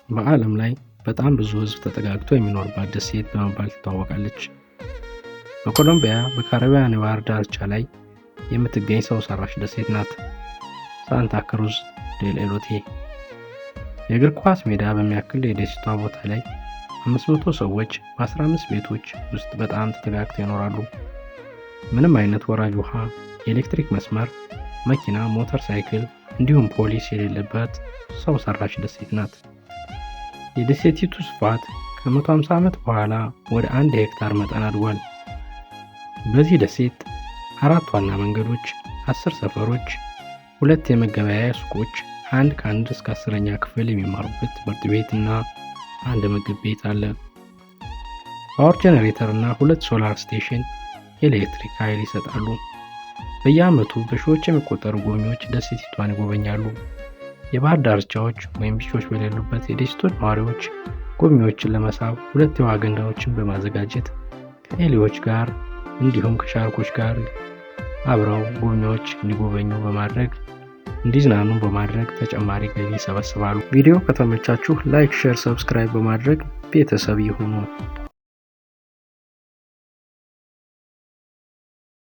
በዓለም ላይ በጣም ብዙ ህዝብ ተጠጋግቶ የሚኖርባት ደሴት በመባል ትታወቃለች። በኮሎምቢያ በካሪቢያን የባህር ዳርቻ ላይ የምትገኝ ሰው ሰራሽ ደሴት ናት። ሳንታ ክሩዝ ዴል ኤሎቴ የእግር ኳስ ሜዳ በሚያክል የደሴቷ ቦታ ላይ 500 ሰዎች በ15 ቤቶች ውስጥ በጣም ተጠጋግተው ይኖራሉ። ምንም አይነት ወራጅ ውሃ፣ የኤሌክትሪክ መስመር፣ መኪና፣ ሞተር ሳይክል እንዲሁም ፖሊስ የሌለበት ሰው ሰራሽ ደሴት ናት። የደሴቲቱ ስፋት ከ150 ዓመት በኋላ ወደ 1 ሄክታር መጠን አድጓል። በዚህ ደሴት 4 ዋና መንገዶች፣ 10 ሰፈሮች፣ 2 የመገበያያ ሱቆች፣ አንድ ከ1 እስከ 10ኛ ክፍል የሚማሩበት ትምህርት ቤት እና 1 ምግብ ቤት አለ። ፓወር ጄኔሬተር እና 2 ሶላር ስቴሽን የኤሌክትሪክ ኃይል ይሰጣሉ። በየዓመቱ በሺዎች የሚቆጠሩ ጎብኚዎች ደሴቲቷን ይጎበኛሉ። የባህር ዳርቻዎች ወይም ቢቾች በሌሉበት የደሴቶች ነዋሪዎች ጎብኚዎችን ለመሳብ 2 የውሃ ገንዳዎችን በማዘጋጀት ከኤሊዎች ጋር እንዲሁም ከሻርኮች ጋር አብረው ጎብኚዎች እንዲጎበኙ በማድረግ እንዲዝናኑ በማድረግ ተጨማሪ ገቢ ይሰበስባሉ። ቪዲዮ ከተመቻችሁ ላይክ፣ ሼር፣ ሰብስክራይብ በማድረግ ቤተሰብ ይሁኑ።